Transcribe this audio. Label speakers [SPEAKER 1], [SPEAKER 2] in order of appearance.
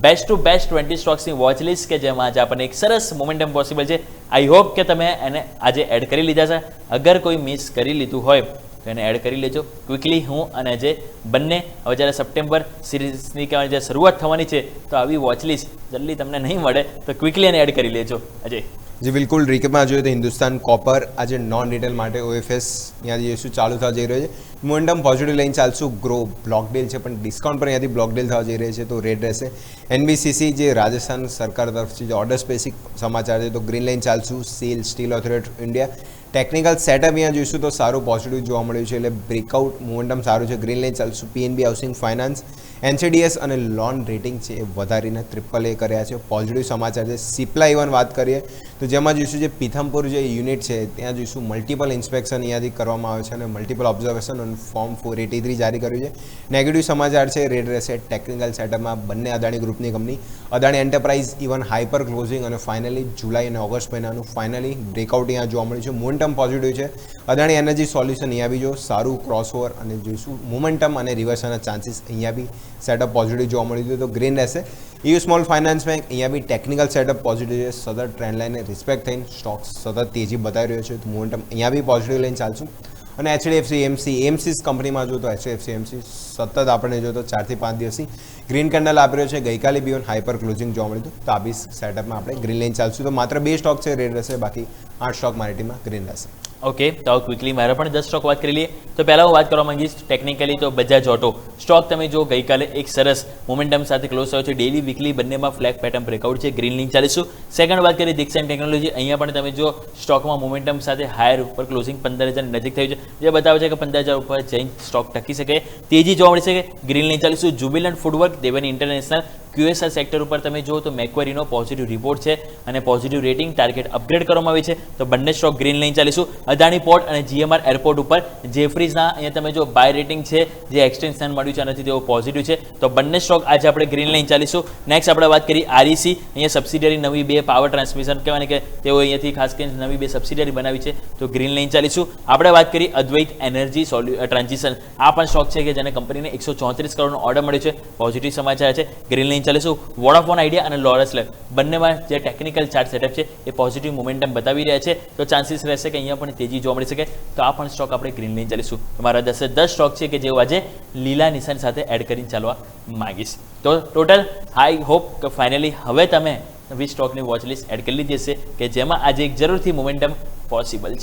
[SPEAKER 1] Best to best 20 સ્ટોક્સની watch list કે જેમાં આજે આપણને એક સરસ મોમેન્ટમ પોસિબલ છે. આઈ હોપ કે તમે એને આજે એડ કરી લીધા છે. અગર કોઈ મિસ કરી લીધું હોય તો એને એડ કરી લેજો ક્વિકલી. હું અને અજય બંને હવે જ્યારે સપ્ટેમ્બર સિરીઝની કહેવાની જે શરૂઆત થવાની છે તો આવી વોચ લિસ્ટ જલ્દી તમને નહીં મળે તો ક્વિકલી એને એડ કરી લેજો. અજય
[SPEAKER 2] જી બિલકુલ. રિકેપમાં જોઈએ તો હિન્દુસ્તાન કોપર આજે નોન રિટેલ માટે OFS અહીંયાથી જઈશું ચાલુ થવા જઈ રહ્યો છે. મોમેન્ટમ પોઝિટિવ લઈને ચાલશું. ગ્રો બ્લોક ડીલ છે પણ ડિસ્કાઉન્ટ પર અહીંયાથી બ્લોક ડીલ થવા જઈ રહી છે તો રેડ રહેશે. NBCC જે રાજસ્થાન સરકાર તરફથી જે ઓર્ડર સ્પેસિફિક સમાચાર છે તો ગ્રીન લાઇન ચાલશું. SAIL steel authority of India technical setup અહીંયા જોઈશું તો સારું પોઝિટિવ જોવા મળ્યું છે એટલે બ્રેકઆઉટ મોમેન્ટમ સારું છે. ગ્રીન લાઇન ચાલશું. PNB હાઉસિંગ ફાઇનાન્સ NCDS અને લોન રેટિંગ છે એ વધારીને AAA કર્યા છે. પોઝિટિવ સમાચાર છે. સિપ્લા ઇવન વાત કરીએ તો જેમાં જોઈશું જે પીથમપુર જે યુનિટ છે ત્યાં જોઈશું મલ્ટિપલ ઇન્સ્પેક્શન અહીંયાથી કરવામાં આવે છે અને મલ્ટિપલ ઓબ્ઝર્વેશન અને ફોર્મ 483 જારી કર્યું છે. નેગેટિવ સમાચાર છે રેડ રહેશે. ટેકનિકલ સેટઅપમાં બંને અદાણી ગ્રુપની company Adani enterprise even hyper closing અને ફાઇનલી જુલાઈ અને ઓગસ્ટ મહિનાનું ફાઇનલી બ્રેકઆઉટ અહીંયા જોવા મળ્યું છે. મોમેન્ટમ પોઝિટિવ છે. અદાણી એનર્જી સોલ્યુશન અહીંયા બી જો સારું ક્રોસઓવર અને જોઈશું મોમેન્ટમ અને રિવર્સના ચાન્સીસ અહીંયા બી સેટઅપ પોઝિટિવ જોવા મળ્યું હતું તો ગ્રીન રહેશે. EU સ્મોલ ફાઇનાન્સ બેંક અહીંયા બી ટેકનિકલ સેટઅપ પોઝિટિવ છે. સતત ટ્રેન્ડ લાઇનને રિસ્પેક્ટ થઈને સ્ટોક્સ સતત તેજી બતાવી રહ્યો છે તો મોમેન્ટમ અહીંયા બી પોઝિટિવ લઈને ચાલશું. અને HDFC AMC કંપનીમાં જો તો HDFC AMC સતત આપણે જો તો 4 થી 5 દિવસથી ગ્રીન કેન્ડલ આપી રહ્યો છે. ગઈકાલે બી હાઇપર ક્લોઝિંગ જોવા મળ્યું હતું તો આ બી સેટઅપમાં આપણે ગ્રીન લાઇન ચાલશું. તો માત્ર 2 સ્ટોક છે રેડ રહેશે, બાકી 8 સ્ટોક માર્કેટમાં ગ્રીન રહેશે.
[SPEAKER 1] ઓકે, તો ક્વિકલી મારે પણ 10 સ્ટોક વાત કરી લઈએ. તો પહેલાં હું વાત કરવા માંગીશ ટેકનિકલી તો બજાજ ઓટો સ્ટોક તમે જો ગઈકાલે એક સરસ મોમેન્ટમ સાથે ક્લોઝ થયો છે. ડેલી વીકલી બંનેમાં ફ્લેગ પેટર્ન બ્રેકઆઉટ છે. ગ્રીન લિંક ચાલીશું. સેકન્ડ વાત કરીએ દિક્ષા ટેકનોલોજી. અહીંયા પણ તમે જો સ્ટોકમાં મોમેન્ટમ સાથે હાયર ઉપર ક્લોઝિંગ 15,000 નજીક થયું છે જે બતાવે છે કે 15,000 ઉપર જઈને સ્ટોક ટકી શકે, તેજી જોવા મળી શકે. Green link ચાલીશું. જુબિલન્ટ ફૂડવર્ક દેવાની ઇન્ટરનેશનલ QSR સેક્ટર ઉપર તમે જુઓ તો મેક્વેરીનો પોઝિટિવ રિપોર્ટ છે અને પોઝિટિવ રેટિંગ ટાર્ગેટ અપગ્રેડ કરવામાં આવી છે તો બંને સ્ટોક ગ્રીન લાઇન ચાલીશું. અદાણી પોર્ટ અને GMR એરપોર્ટ ઉપર જેફરીઝના અહીંયા તમે જો બાય રેટિંગ છે જે એક્સટેન્શન મળ્યું છે આનાથી તેઓ પોઝિટિવ છે તો બંને સ્ટોક આજે આપણે ગ્રીન લાઇન ચાલીશું. નેક્સ્ટ આપણે વાત કરી REC. અહીંયા સબસિડિયરી નવી 2 પાવર ટ્રાન્સમિશન કહેવાય કે તેઓ અહીંયાથી ખાસ કરીને નવી 2 સબસિડિયરી બનાવી છે તો ગ્રીન લાઇન ચાલીશું. આપણે વાત કરી અદ્વૈત એનર્જી ટ્રાન્ઝિશન. આ પણ સ્ટોક છે કે જેને કંપનીને 134 કરોડનો ઓર્ડર મળ્યો છે. પોઝિટિવ સમાચાર છે. ગ્રીન લાઇન ચાલીશું. વોડાફોન આઈડિયા અને લોરસ લેબ બંનેમાં જે ટેકનિકલ ચાર્ટ સેટઅપ છે એ પોઝિટિવ મોમેન્ટમ બતાવી રહ્યા છે તો ચાન્સીસ રહેશે કે અહીંયા પણ તેજી જોવા મળી શકે તો આ પણ સ્ટોક આપણે ગ્રીન લાઇન ચાલીશું. તમારા 10 સ્ટોક છે કે જેઓ આજે લીલા નિશાન સાથે એડ કરીને ચાલવા માંગીશ. તો ટોટલ આઈ હોપ કે ફાઇનલી હવે તમે 20 સ્ટોકની વોચ લિસ્ટ એડ કરી લીધી હશે કે જેમાં આજે એક જરૂરથી મોમેન્ટમ પોસિબલ છે.